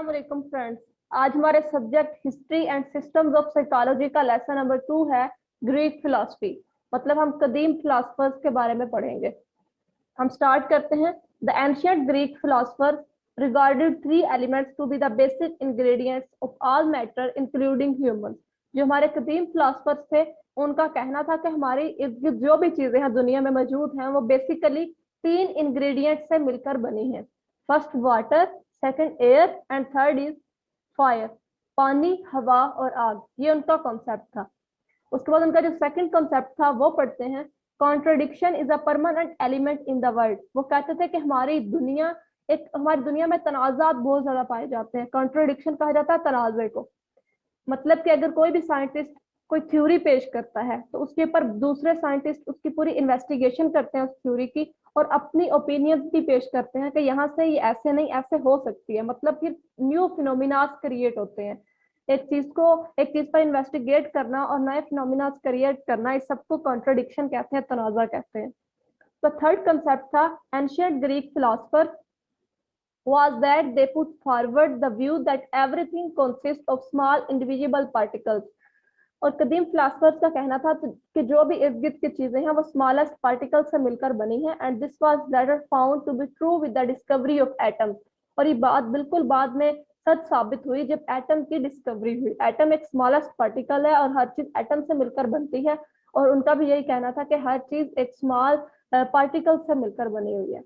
वालेकुम फ्रेंड्स। आज हमारे subject history and systems of psychology का लेसन नंबर 2 है ग्रीक फिलॉसफी। मतलब हम कदीम फिलोसफर्स के बारे में पढ़ेंगे। हम स्टार्ट करते हैं। The ancient Greek philosophers regarded three elements to be the basic ingredients of all matter including human. जो हमारे कदीम फिलोसफर्स थे उनका कहना था कि हमारी इर्द गिर्द जो भी चीजें हैं दुनिया में मौजूद हैं वो बेसिकली तीन इंग्रेडिएंट से मिलकर बनी हैं। First water, second air and third is fire. पानी, हवा और आग, ये उनका कॉन्सेप्ट था। उसके बाद उनका जो सेकंड कॉन्सेप्ट था वो पढ़ते हैं। Contradiction is a permanent element in the world. वो कहते थे कि हमारी दुनिया में तनाजात बहुत ज्यादा पाए जाते हैं। कॉन्ट्रडिक्शन कहा जाता है तनाजे को। मतलब कि अगर कोई भी साइंटिस्ट कोई थ्योरी पेश करता है तो उसके ऊपर दूसरे साइंटिस्ट उसकी पूरी इन्वेस्टिगेशन करते हैं उस थ्योरी की, और अपनी ओपिनियंस भी पेश करते हैं कि यहाँ से ये ऐसे नहीं ऐसे हो सकती है। मतलब फिर न्यू फिनोमिनास क्रिएट होते हैं। एक चीज पर इन्वेस्टिगेट करना और नए फिनोमिनास क्रिएट करना, इस सबको कॉन्ट्रडिक्शन कहते हैं, तनाजा कहते हैं। तो थर्ड कंसेप्ट था ancient Greek philosopher was that they put forward the view that everything consists of small indivisible particles। और कदीम फिलोसफर्स का कहना था कि जो भी इर्द गिर्द की चीजें हैं वो स्मॉलेस्ट पार्टिकल से मिलकर बनी हैं। And this was later found to be true with the discovery of atom. और ये बात बिल्कुल बाद में सच साबित हुई जब एटम की डिस्कवरी हुई। एटम एक स्मॉलेस्ट पार्टिकल है और हर चीज एटम से मिलकर बनती है। और उनका भी यही कहना था कि हर चीज एक स्मॉल पार्टिकल से मिलकर बनी हुई है।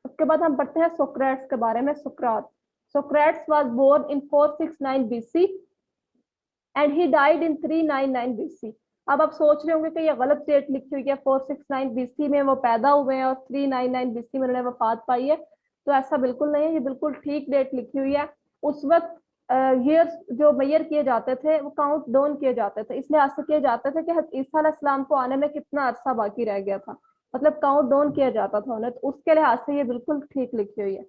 उसके बाद हम पढ़ते हैं सोक्रेट्स के बारे में। Socrates was born in 469 BC and he died in 399 BC. अब आप सोच रहे होंगे कि ये गलत डेट लिखी हुई है। 469 बीसी में वो पैदा हुए हैं और 399 बीसी में उन्होंने वफात पाई है। तो ऐसा बिल्कुल नहीं है, ये बिल्कुल ठीक डेट लिखी हुई है। उस वक्त ईयर्स जो मेजर किए जाते थे वो काउंट डाउन किए जाते थे। इसलिए ऐसे किए जाते थे कि हज़रत ईसा अलैहिस्सलाम को आने में कितना अरसा बाकी रह गया था। मतलब काउंट डाउन किया जाता था उन्हें। तो उसके लिहाज से ये बिल्कुल ठीक लिखी हुई है।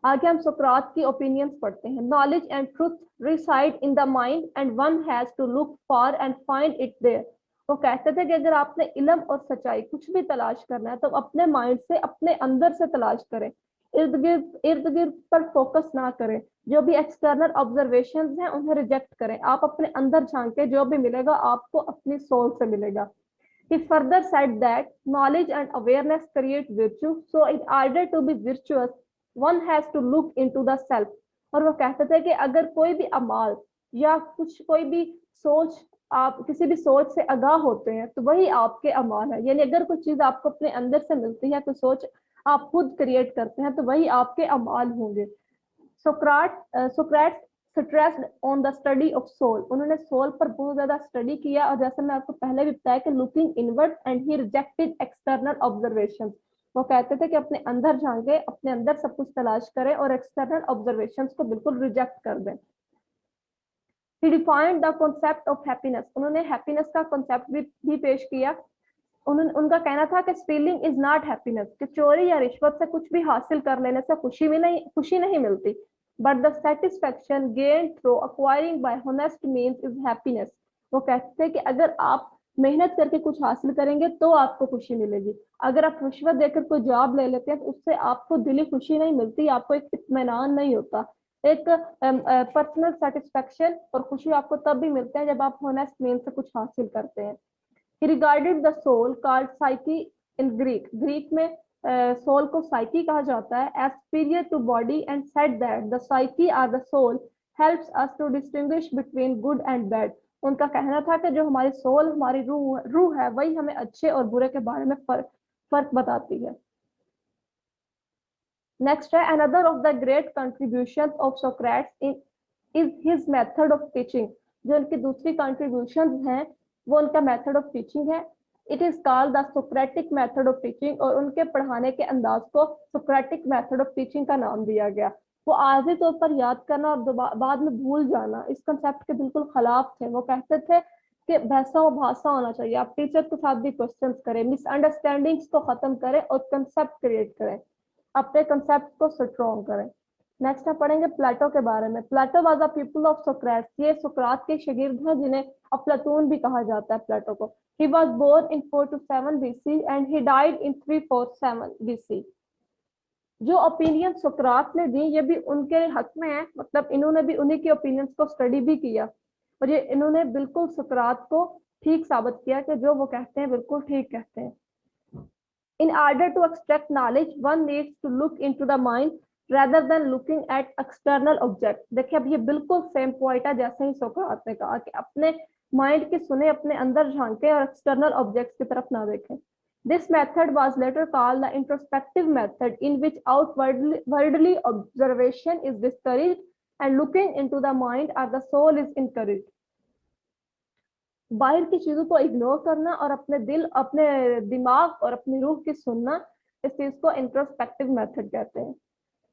आगे हम सुकरात की ओपिनियंस पढ़ते हैं। Knowledge and truth reside in the mind and one has to look for and find it there. वो कहते थे कि अगर आपने इल्म और सच्चाई कुछ भी तलाश करना है तो अपने माइंड से, अपने अंदर से तलाश करें। इर्द गिर्द पर फोकस ना करें। जो भी एक्सटर्नल ऑब्जर्वेशंस हैं उन्हें रिजेक्ट करें। आप अपने अंदर झांके, जो भी मिलेगा आपको अपनी सोल से मिलेगा। He further said that knowledge and awareness create virtue, so in order to be virtuous, one has to look into the self। और वो कहते थे कि अगर कोई भी अमाल या कोई भी सोच, आप किसी भी सोच से आगाह होते हैं तो वही आपके अमाल है। यानी अगर कोई चीज आपको अपने अंदर से मिलती है, कोई सोच आप खुद क्रिएट करते हैं तो वही आपके अमाल होंगे। Socrates stressed on the study of soul. उन्होंने सोल पर बहुत ज्यादा स्टडी किया। और जैसे मैं आपको पहले भी बताया कि looking inward and he rejected external observations. वो कहते थे कि अपने अंदर झांके, अपने अंदर सब कुछ तलाश करें और एक्सटर्नल ऑब्जर्वेशंस को बिल्कुल रिजेक्ट कर दें। He defined the concept of happiness. उन्होंने हैप्पीनेस का कॉन्सेप्ट भी पेश किया। उनका कहना था कि स्टीलिंग इज नॉट हैप्पीनेस, कि चोरी या रिश्वत से कुछ भी हासिल कर लेने से खुशी नहीं मिलती। But the satisfaction gain through acquiring by honest means is happiness. वो कहते हैं कि अगर आप मेहनत करके कुछ हासिल करेंगे तो आपको खुशी मिलेगी। अगर आप रिश्वत देकर कोई जॉब ले लेते हैं तो उससे आपको दिली खुशी नहीं मिलती, आपको एक इत्मीनान नहीं होता। एक पर्सनल सेटिस्फेक्शन और खुशी आपको तब भी मिलते हैं जब आप होनेस्ट मीन्स से कुछ हासिल करते हैं। He regarded the soul called psyche in Greek। Greek में सोल को साइकी कहा जाता है as superior to body and said that the psyche or the soul helps us to distinguish between good and bad। उनका कहना था कि जो हमारी सोल, हमारी रूह है, वही हमें अच्छे और बुरे के बारे में फर्क बताती है। नेक्स्ट है another of the great contributions of Socrates is his method of teaching। जो उनकी दूसरी contributions हैं वो उनका मेथड ऑफ टीचिंग है। It is called the Socratic method of teaching. और उनके पढ़ाने के अंदाज को सोक्रेटिक मेथड ऑफ टीचिंग का नाम दिया गया। वो आर्जी तौर पर याद करना और बाद में भूल जाना इस कंसेप्ट के बिल्कुल खिलाफ थे। वो कहते थे कि भैसा वो भाषा होना चाहिए। आप टीचर के साथ भी क्वेश्चन करें, मिसअंडरस्टैंडिंग्स को खत्म करें और कंसेप्ट क्रिएट करें, अपने कंसेप्ट को स्ट्रॉन्ग करें। नेक्स्ट हम पढ़ेंगे प्लेटो के बारे में। Plato was a pupil of Socrates. ये सोक्रात के शागिर्द हैं जिन्हें अफलातून भी कहा जाता है प्लेटो को। He was born in 427 BC and he died in 347 BC। जो ओपिनियन सुकरात ने दी ये भी उनके हक में है, मतलब इन्होंने भी उन्हीं के ओपिनियंस को स्टडी भी किया और ये इन्होंने बिल्कुल सुकरात को ठीक साबित किया कि जो वो कहते हैं बिल्कुल ठीक कहते हैं। In order to extract knowledge, one needs to look into the mind rather than looking at external objects. देखिए अब ये बिल्कुल सेम पॉइंट है जैसे ही सोक्रात ने कहा कि अपने माइंड की सुने, अपने अंदर झांके और एक्सटर्नल ऑब्जेक्ट्स की तरफ ना देखें। This method was later called the introspective method, in which outwardly observation is discouraged and looking into the mind or the soul is encouraged. बाहर की चीजों को इग्नोर करना और अपने दिल, अपने दिमाग और अपनी रूह की सुनना, इस चीज को इंट्रोस्पेक्टिव मेथड कहते हैं।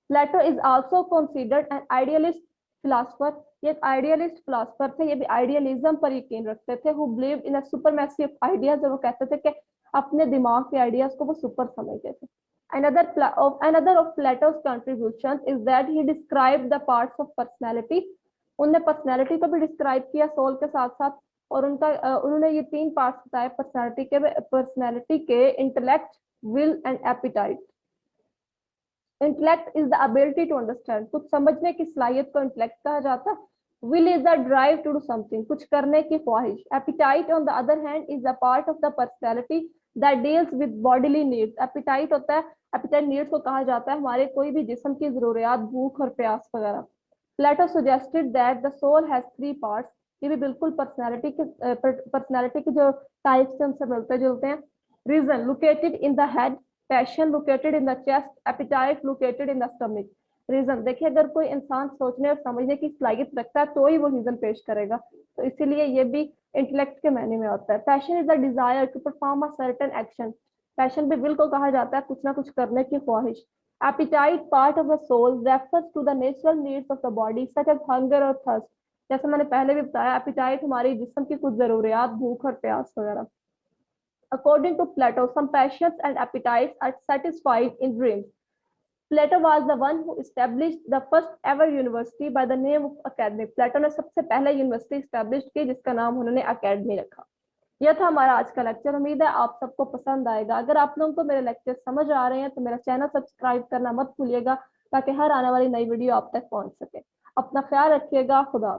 Plato is also considered an idealist philosopher. ये एक आइडियलिस्ट फिलोसोफर थे, ये भी आइडियलिज्म पर यकीन रखते थे। Who believe in a supremacy of ideas, वो कहते थे कि अपने दिमाग के आइडियाज को वो सुपर समझते थे। Another of Plato's contribution is that he described the parts of personality. उनने पर्सनैलिटी को भी डिस्क्राइब किया सोल के साथ साथ, और उन्होंने ये 3 पार्ट्स बताए पर्सनैलिटी के intellect, will and appetite. Intellect is the ability to understand, कुछ समझने की सलाहियत को इंटेलेक्ट कहा जाता है। Will is the drive to do something, कुछ करने की ख्वाहिश। Appetite on the other hand is the part of the personality that deals with bodily needs. Appetite होता है, एपिटाइट नीड्स को कहा जाता है हमारे कोई भी जिस्म की जरूरियात, भूख और प्यास वगैरह। Plato suggested that the soul has 3 parts. ये भी बिल्कुल पर्सनैलिटी के जो टाइप्स हैं उनसे मिलते जुलते हैं। Reason located in the head, passion located in the chest, appetite located in the stomach. Reason देखिए, अगर कोई इंसान सोचने और समझने की सलाहियत रखता है तो ही वो रीजन पेश करेगा, तो इसीलिए ये भी इंटेलेक्ट के मायने में होता है। Passion is the desire to perform a certain action. Passion भी विल को कहा जाता है कुछ ना कुछ करने की ख्वाहिश। Appetite part of the soul refers to the natural needs of the body such as hunger और थर्स्ट। जैसे मैंने पहले भी बताया, एपिटाइट हमारी जिस्म की कुछ जरूरियात, भूख और प्यास वगैरह। According to Plato, some passions and appetites are satisfied in dreams. Plato was the one who established the first ever university by the name of academy. Plato ने सबसे पहले यूनिवर्सिटी एस्टेब्लिश की जिसका नाम उन्होंने अकेडमी रखा। यह था हमारा आज का लेक्चर। उम्मीद है आप सबको पसंद आएगा। अगर आप लोगों को मेरे लेक्चर समझ आ रहे हैं तो मेरा चैनल सब्सक्राइब करना मत भूलिएगा, ताकि हर आने वाली नई वीडियो आप तक पहुंच सके। अपना ख्याल रखिएगा। खुदा।